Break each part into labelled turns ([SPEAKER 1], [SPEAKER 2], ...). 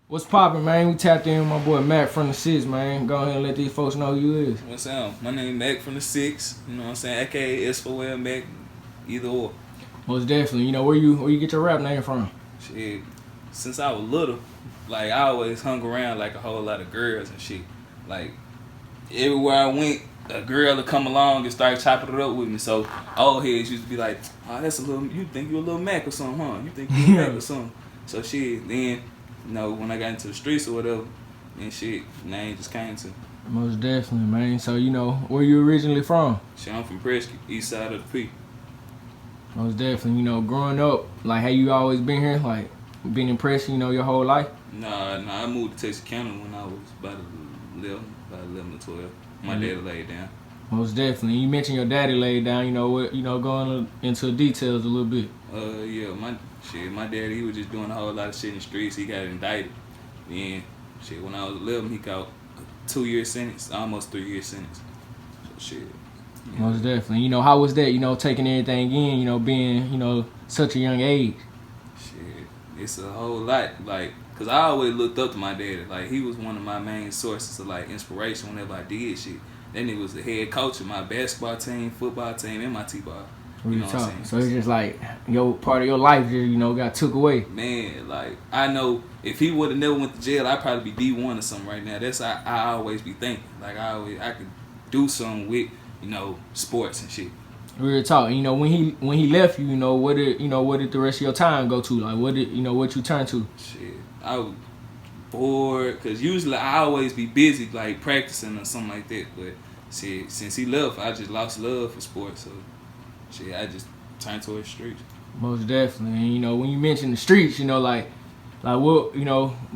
[SPEAKER 1] What's poppin', man? We tapped in with my boy Mac from the 6, man. Go ahead and let these folks know who you is.
[SPEAKER 2] What's up? My name Mac from the 6. You know what I'm saying? AKA S4L Macc. Either or.
[SPEAKER 1] Most definitely. You know, where you get your rap name from?
[SPEAKER 2] Shit. Since I was little, like I always hung around like a whole lot of girls and shit. Like everywhere I went, a girl would come along and start chopping it up with me. So old heads used to be like, "Oh, that's a little. You think you a little Mac or something, huh? You think you a Mac or something?" So shit. Then when I got into the streets or whatever, and shit, name just came to.
[SPEAKER 1] Most definitely, man. So where you originally from?
[SPEAKER 2] Shit, I'm from Prescott, east side of the P.
[SPEAKER 1] Most definitely. Growing up, like, have you always been here? Like, been in Prescott, your whole life?
[SPEAKER 2] Nah, I moved to Texas County when I was about 11 or 12. My daddy laid down.
[SPEAKER 1] Most definitely. You mentioned your daddy laid down. Going into details a little bit.
[SPEAKER 2] Yeah, my daddy, he was just doing a whole lot of shit in the streets. He got indicted. Then, shit, when I was 11, he got a 2-year sentence, almost 3-year sentence. So, shit.
[SPEAKER 1] Most definitely. How was that, taking everything in, being, such a young age?
[SPEAKER 2] Shit, it's a whole lot, like, because I always looked up to my daddy. Like, he was one of my main sources of, like, inspiration whenever I did shit. Then he was the head coach of my basketball team, football team, and my T-ball. You know what I'm saying?
[SPEAKER 1] So it's just like part of your life just got took away.
[SPEAKER 2] Man, like I know if he would have never went to jail, I'd probably be D1 or something right now. That's how I always be thinking. Like I could do something with sports and shit.
[SPEAKER 1] Real talk. When he left you, what did the rest of your time go to? Like what you turned to?
[SPEAKER 2] Shit, I was bored because usually I always be busy like practicing or something like that. But shit, since he left, I just lost love for sports. So. Shit, I just turned towards the streets.
[SPEAKER 1] Most definitely. And when you mention the streets, like what,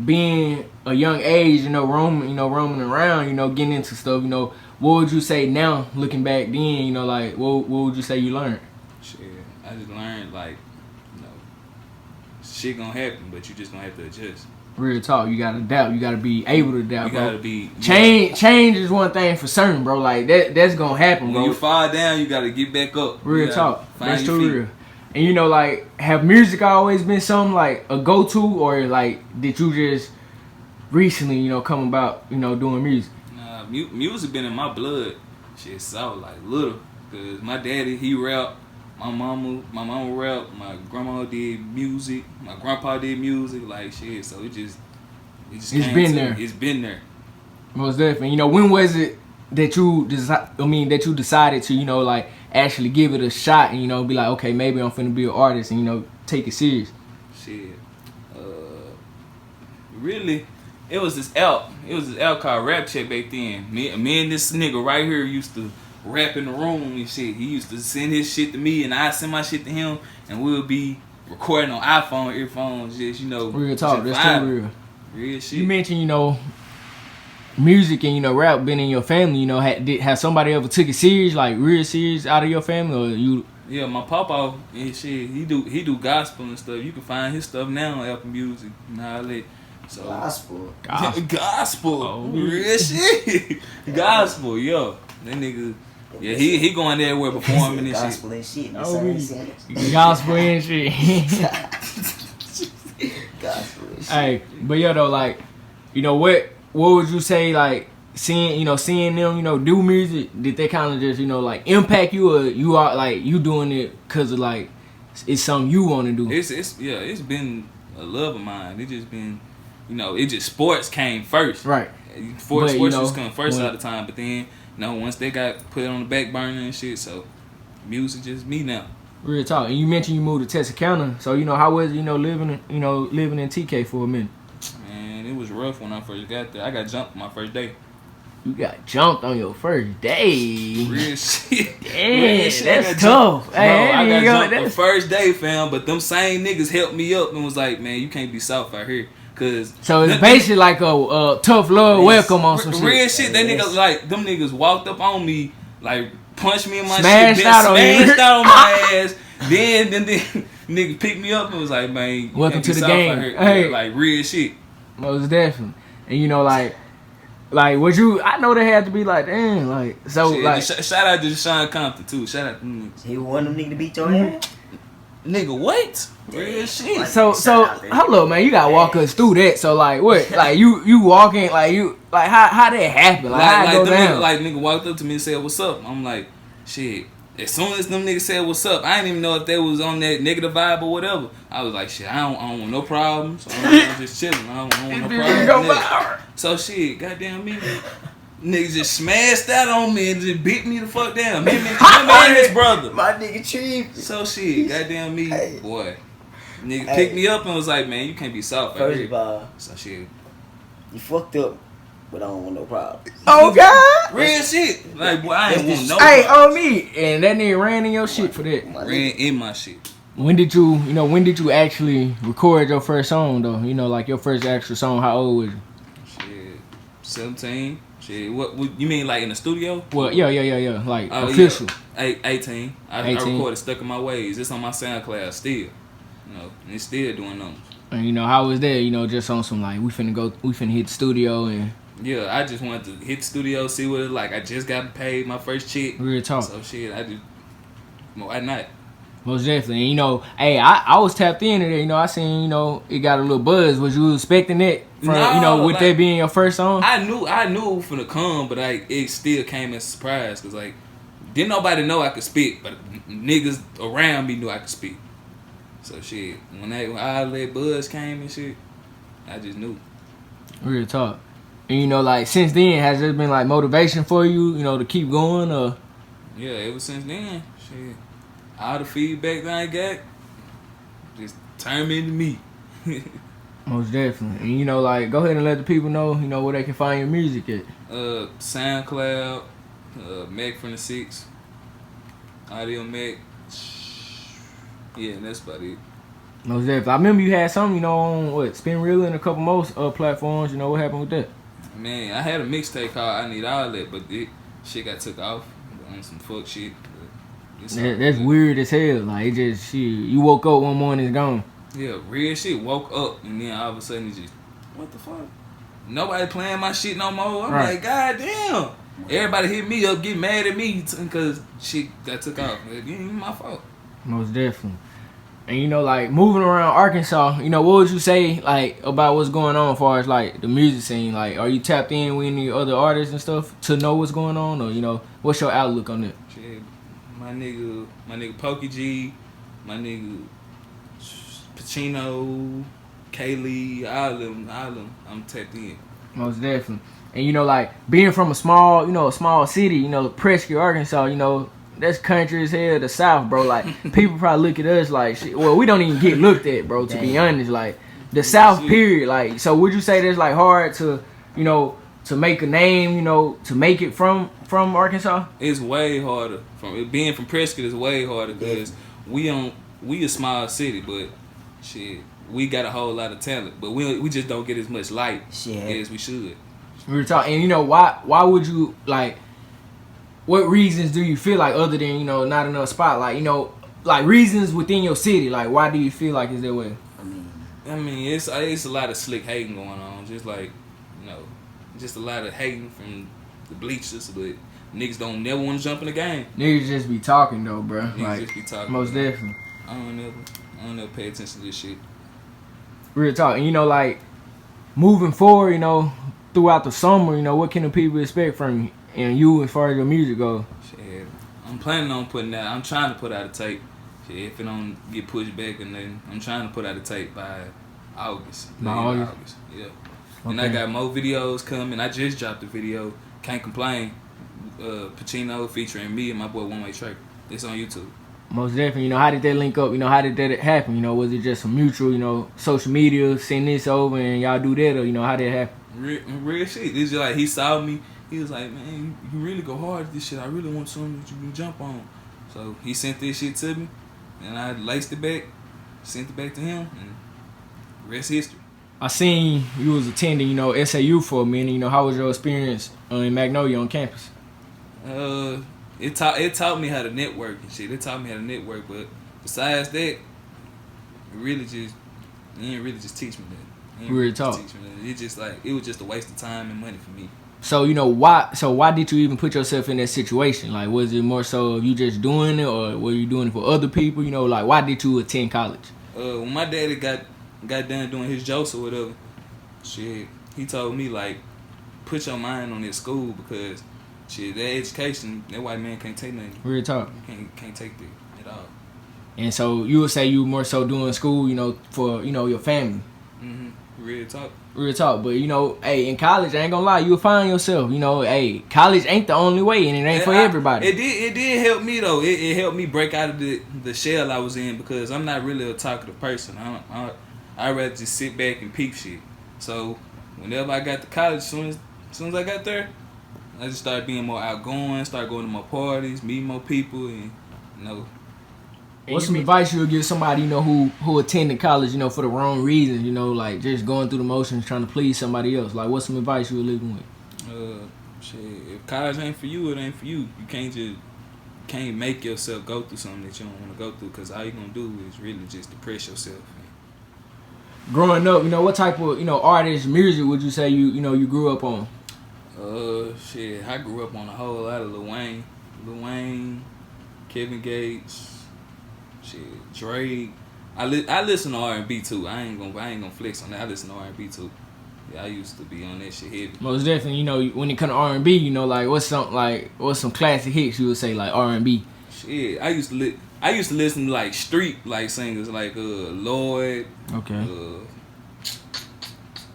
[SPEAKER 1] being a young age, roaming around, getting into stuff, what would you say now, looking back then, like what would you say you learned?
[SPEAKER 2] Shit, I just learned like, shit gonna happen, but you just gonna have to adjust.
[SPEAKER 1] Real talk, you gotta adapt. You gotta be able to adapt,
[SPEAKER 2] bro.
[SPEAKER 1] You gotta be change is one thing for certain, bro. Like that's gonna happen, bro.
[SPEAKER 2] When you fall down, you gotta get back up.
[SPEAKER 1] Real talk, that's too real. And like, have music always been something like a go-to, or like did you just recently, come about, doing music?
[SPEAKER 2] Nah, music been in my blood. Shit, so like little, cause my daddy he rap. My mama rap, my grandma did music, my grandpa did music, like shit. So it's been there. It's been there.
[SPEAKER 1] Most definitely. When was it that you decided to, like actually give it a shot and be like, okay, maybe I'm finna be an artist and take it serious?
[SPEAKER 2] Shit. Really, it was this app called Rap Check back then. Me and this nigga right here used to rap in the room and shit. He used to send his shit to me and I send my shit to him and we'll be recording on iPhone, earphones, just
[SPEAKER 1] real talk, that's too real.
[SPEAKER 2] Real shit.
[SPEAKER 1] You mentioned, music and rap been in your family, has somebody ever took it serious, like real serious out of your family, or you?
[SPEAKER 2] Yeah, my papa and shit, he do gospel and stuff. You can find his stuff now on Apple Music and all that. So gospel. Oh, real shit. Gospel, yo. That nigga. Yeah, he going everywhere performing and
[SPEAKER 3] gospel
[SPEAKER 2] shit.
[SPEAKER 3] And shit.
[SPEAKER 1] Gospel and shit.
[SPEAKER 3] Gospel and shit.
[SPEAKER 1] Hey, but though, like, what would you say, like, seeing them, do music, did they kind of just, like, impact you, or you are, like, you doing it because of, like, it's something you want to do?
[SPEAKER 2] It's been a love of mine. It just been, it just sports came first.
[SPEAKER 1] Right.
[SPEAKER 2] Sports was coming first all the time, but then, once they got put on the back burner and shit, so music just me now.
[SPEAKER 1] Real talk. And you mentioned you moved to Texas County, so how was living in TK for a minute?
[SPEAKER 2] Man, it was rough when I first got there. I got jumped my first day.
[SPEAKER 1] You got jumped on your first day?
[SPEAKER 2] Real shit.
[SPEAKER 1] Damn, that's tough.
[SPEAKER 2] Bro, I got jumped the first day, fam. But them same niggas helped me up and was like, man, you can't be soft out here.
[SPEAKER 1] So it's basically like a tough love welcome on some shit.
[SPEAKER 2] Real shit. That nigga, like, them niggas walked up on me, like, punched me in my
[SPEAKER 1] smashed
[SPEAKER 2] shit,
[SPEAKER 1] out
[SPEAKER 2] on my ass. Then nigga picked me up and was like, man,
[SPEAKER 1] welcome to the game.
[SPEAKER 2] Hey. Like, real shit.
[SPEAKER 1] Most definitely. And like what you, I know they had to be like, damn, like, so shit,
[SPEAKER 2] like. Shout out to Deshaun Compton too. Shout out to them niggas.
[SPEAKER 3] He want them niggas to beat your ass?
[SPEAKER 2] Nigga, what? Real shit.
[SPEAKER 1] So hold up, man. You gotta walk us through that. So like, what? Like you walking? Like how that happen? Like how it go down?
[SPEAKER 2] Nigga walked up to me and said, "What's up?" I'm like, shit. As soon as them niggas said, "What's up?" I didn't even know if they was on that negative vibe or whatever. I was like, shit. I don't want no problems. I'm just chilling. I don't want no problems. So shit, goddamn me. Niggas just smashed that on me and just beat me the fuck down. Me and his brother.
[SPEAKER 3] My nigga tripped.
[SPEAKER 2] So shit, goddamn me,
[SPEAKER 3] Hey.
[SPEAKER 2] boy. Nigga picked me up and was like, man, you can't be soft out
[SPEAKER 3] First
[SPEAKER 2] here.
[SPEAKER 3] of all,
[SPEAKER 2] So shit.
[SPEAKER 3] you fucked up, but I don't want no problem.
[SPEAKER 1] Oh God!
[SPEAKER 2] Real shit. Like, boy, I ain't want no
[SPEAKER 1] Hey,
[SPEAKER 2] problem.
[SPEAKER 1] on me, and that nigga ran in your shit for that.
[SPEAKER 3] My
[SPEAKER 2] Ran
[SPEAKER 3] nigga,
[SPEAKER 2] in my shit.
[SPEAKER 1] When did you actually record your first song though? You know, like your first actual song. How old was you?
[SPEAKER 2] Shit. 17. Shit. What you mean, like in the studio?
[SPEAKER 1] Well, yeah. Like
[SPEAKER 2] Oh,
[SPEAKER 1] official.
[SPEAKER 2] Yeah. 18. I
[SPEAKER 1] 18.
[SPEAKER 2] recorded Stuck in My Ways. It's on my SoundCloud still. You know, and it's still doing numbers.
[SPEAKER 1] And you know, how was that? You know, just on some like we finna hit the studio and
[SPEAKER 2] Yeah, I just wanted to hit the studio, see what it's like. I just got paid my first check.
[SPEAKER 1] real talk.
[SPEAKER 2] So shit, why not?
[SPEAKER 1] Most definitely. And, you know, hey, I was tapped into there. You know, I seen, you know, it got a little buzz. Was you expecting that from,
[SPEAKER 2] No,
[SPEAKER 1] you know, with
[SPEAKER 2] like,
[SPEAKER 1] that being your first song?
[SPEAKER 2] I knew it was finna come, but like it still came as a surprise because like didn't nobody know I could spit, but niggas around me knew I could spit. So shit, when all that buzz came and shit, I just knew.
[SPEAKER 1] Real talk. And, you know, like, since then, has there been, like, motivation for you, you know, to keep going, or?
[SPEAKER 2] Yeah, ever since then, shit, all the feedback that I got just turned me into me.
[SPEAKER 1] Most definitely. And, you know, like, go ahead and let the people know, you know, where they can find your music at.
[SPEAKER 2] SoundCloud, Macc from the 6, Audio Macc. Yeah, and that's about it.
[SPEAKER 1] Most definitely. I remember you had some, you know, on, Spin Reel and a couple most platforms. You know, what happened with that?
[SPEAKER 2] Man, I had a mixtape called I Need All That, but shit got took off on some fuck shit.
[SPEAKER 1] That's weird as hell. Like, it just, shit, you woke up one morning, it's gone.
[SPEAKER 2] Yeah, real shit. Woke up and then all of a sudden it just, what the fuck? Nobody playing my shit no more. I'm
[SPEAKER 1] Right.
[SPEAKER 2] like, God damn. Everybody hit me up, get mad at me because shit got took off. It ain't my fault.
[SPEAKER 1] Most definitely. And, you know, like, moving around Arkansas, you know, what would you say, like, about what's going on as far as, like, the music scene? Like, are you tapped in with any other artists and stuff to know what's going on? Or, you know, what's your outlook on that?
[SPEAKER 2] Shit, my nigga Pokey G, my nigga Pacino, Kaylee, all of them, I'm tapped in.
[SPEAKER 1] Most definitely. And, you know, like, being from a small city, you know, Prescott, Arkansas, you know, that's country as hell, the South, bro. Like, people probably look at us like, shit. Well, we don't even get looked at, bro, to be honest. Like, the South, period. Like, so would you say that's, like, hard to, you know, to make a name, you know, to make it from Arkansas?
[SPEAKER 2] It's way harder. Being from Prescott is way harder because we a small city, but shit, we got a whole lot of talent, but we just don't get as much light as we should.
[SPEAKER 1] We were talking, and you know, why would you, like, what reasons do you feel like, other than, you know, not enough spotlight, you know, like, reasons within your city, like, why do you feel like it's that way?
[SPEAKER 2] I mean, it's a lot of slick hating going on, just like, you know, just a lot of hating from the bleachers, but niggas don't never want to jump in the game.
[SPEAKER 1] Niggas just be talking, though, bro.
[SPEAKER 2] Niggas
[SPEAKER 1] Like,
[SPEAKER 2] just be talking.
[SPEAKER 1] most definitely.
[SPEAKER 2] I don't never pay attention to this shit.
[SPEAKER 1] Real talk. And, you know, like, moving forward, you know, throughout the summer, you know, what can the people expect from you and you as far as your music goes?
[SPEAKER 2] Shit, I'm planning on putting out. I'm trying to put out a tape. Shit, if it don't get pushed back, and then I'm trying to put out a tape by August.
[SPEAKER 1] By August?
[SPEAKER 2] Yeah.
[SPEAKER 1] Okay.
[SPEAKER 2] And I got more videos coming. I just dropped a video. Can't Complain. Pacino featuring me and my boy One Way Tracker. It's on YouTube.
[SPEAKER 1] Most definitely. You know, how did that link up? You know, how did that happen? You know, was it just a mutual, you know, social media, send this over and y'all do that? Or, you know, how did it happen?
[SPEAKER 2] Real shit. It's just like he saw me. He was like, man, you really go hard at this shit. I really want something that you can jump on. So he sent this shit to me, and I laced it back, sent it back to him, and rest history.
[SPEAKER 1] I seen you was attending, you know, SAU for a minute. You know, how was your experience in Magnolia on campus?
[SPEAKER 2] It taught me how to network and shit. It taught me how to network, but besides that, it didn't really just teach me that.
[SPEAKER 1] Real talk.
[SPEAKER 2] It just like it was just a waste of time and money for me.
[SPEAKER 1] So why did you even put yourself in that situation? Like, was it more so you just doing it, or were you doing it for other people? Like, why did you attend college?
[SPEAKER 2] When my daddy got done doing his jokes or whatever, shit, he told me like, put your mind on this school because shit, that education, that white man can't take nothing.
[SPEAKER 1] Real talk.
[SPEAKER 2] Can't take that at all.
[SPEAKER 1] And so you would say you more so doing school, for your family.
[SPEAKER 2] Real talk.
[SPEAKER 1] Real talk. But hey, in college, I ain't gonna lie, you'll find yourself. Hey, college ain't the only way, and it ain't for everybody.
[SPEAKER 2] It did help me though. It helped me break out of the shell I was in because I'm not really a talkative person. I rather just sit back and peep shit. So whenever I got to college, soon as I got there, I just started being more outgoing, started going to more parties, meeting more people, and
[SPEAKER 1] What's some advice you would give somebody, who attended college, for the wrong reasons, like just going through the motions, trying to please somebody else? Like, what's some advice you would leave them with?
[SPEAKER 2] Shit, if college ain't for you, it ain't for you. You can't make yourself go through something that you don't want to go through because all you're going to do is really just depress yourself.
[SPEAKER 1] Growing up, what type of, artist, music would you say you grew up on?
[SPEAKER 2] Shit, I grew up on a whole lot of Lil Wayne, Kevin Gates, shit, Drake. I listen to R&B too. I ain't gonna flex on that. I listen to R&B too. Yeah, I used to be on that shit heavy.
[SPEAKER 1] Most definitely, when it comes to R&B, like what's some classic hits you would say like R&B?
[SPEAKER 2] Shit, I used to listen to like street like singers like Lloyd.
[SPEAKER 1] Okay.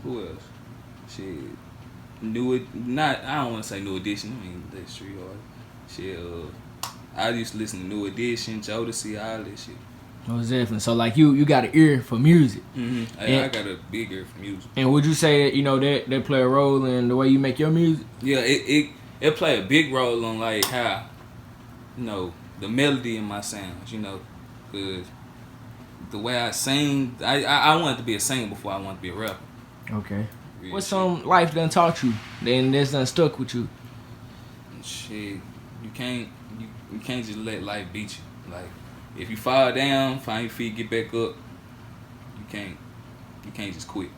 [SPEAKER 2] Who else? Shit. I don't want to say New Edition. I mean that street artist. Shit. I used to listen to New Edition, Jodeci, all that shit.
[SPEAKER 1] Most definitely. So like you got an ear for music.
[SPEAKER 2] I got a big ear for music.
[SPEAKER 1] And would you say that that play a role in the way you make your music?
[SPEAKER 2] Yeah, it play a big role on like how the melody in my sounds. Cause the way I sing, I wanted to be a singer before I wanted to be a rapper.
[SPEAKER 1] Okay. What's some life done taught you, then that's done stuck with you?
[SPEAKER 2] Shit, you can't just let life beat you. Like, if you fall down, find your feet, get back up. You can't just quit.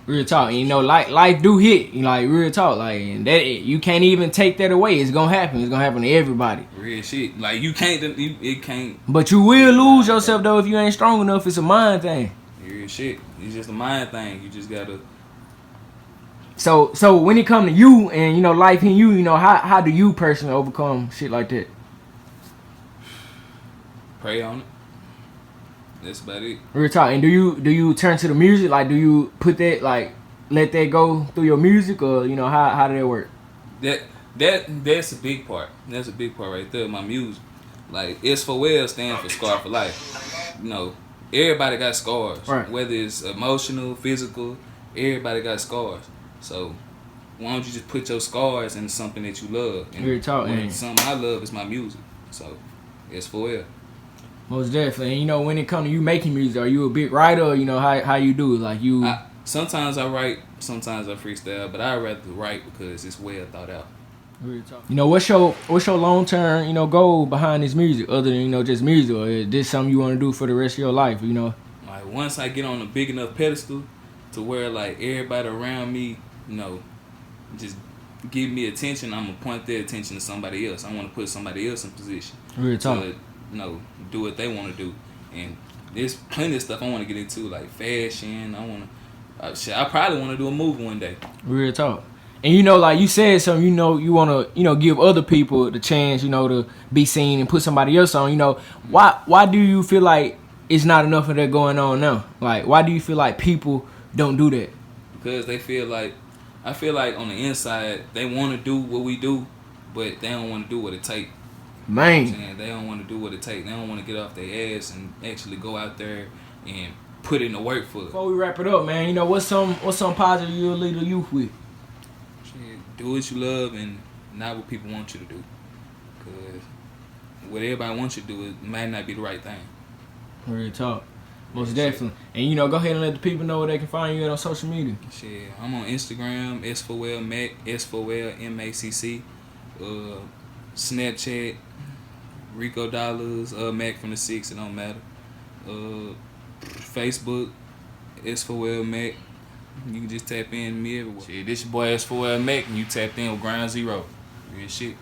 [SPEAKER 1] Real talk, life do hit, like real talk, like, and that you can't even take that away. It's gonna happen. It's gonna happen to everybody.
[SPEAKER 2] Real shit, like it can't.
[SPEAKER 1] But you will lose yourself though if you ain't strong enough. It's a mind thing.
[SPEAKER 2] Real shit, it's just a mind thing. You just gotta.
[SPEAKER 1] So when it come to you and life in you, how do you personally overcome shit like that?
[SPEAKER 2] Pray on it. That's about it.
[SPEAKER 1] Real talk. And do you turn to the music? Like, do you put that, like, let that go through your music, or how do that work?
[SPEAKER 2] That's a big part. That's a big part right there. My music, like S4L stands for Scar for Life. Everybody got scars.
[SPEAKER 1] Right.
[SPEAKER 2] Whether it's emotional, physical, everybody got scars. So why don't you just put your scars into something that you love? And
[SPEAKER 1] Real talk.
[SPEAKER 2] something I love is my music. So S4L.
[SPEAKER 1] Most definitely. And when it comes to you making music, are you a big writer, or how you do it? Like you
[SPEAKER 2] sometimes I write, sometimes I freestyle, but I rather write because it's well thought out.
[SPEAKER 1] What's your long term, goal behind this music, other than, just music, or is this something you want to do for the rest of your life,
[SPEAKER 2] Like, once I get on a big enough pedestal to where like everybody around me, just give me attention, I'm gonna point their attention to somebody else. I want to put somebody else in position.
[SPEAKER 1] Real talk.
[SPEAKER 2] To, do what they want to do. And there's plenty of stuff I want to get into, like fashion. I probably want to do a movie one day.
[SPEAKER 1] Real talk. And like you said something, you want to, give other people the chance, to be seen and put somebody else on. Why do you feel like it's not enough of that going on now? Like, why do you feel like people don't do that?
[SPEAKER 2] Because I feel like on the inside they want to do what we do, but they don't want to do what it takes.
[SPEAKER 1] Man,
[SPEAKER 2] they don't want to do what it takes. They don't want to get off their ass and actually go out there and put in the work for it.
[SPEAKER 1] Before we wrap it up, man, what's some positive you'll lead the youth with?
[SPEAKER 2] Shit, do what you love and not what people want you to do. Because what everybody wants you to do, it might not be the right thing.
[SPEAKER 1] Real talk. Most definitely. And go ahead and let the people know where they can find you at on social media.
[SPEAKER 2] Shit, I'm on Instagram, S4L Macc, S4L MACC. Snapchat, Rico Dollars, Mac from the 6, it don't matter. Facebook, S4L Macc. You can just tap in to me everywhere. Shit, this your boy S4L Macc, and you tapped in with Ground Zero. Real shit.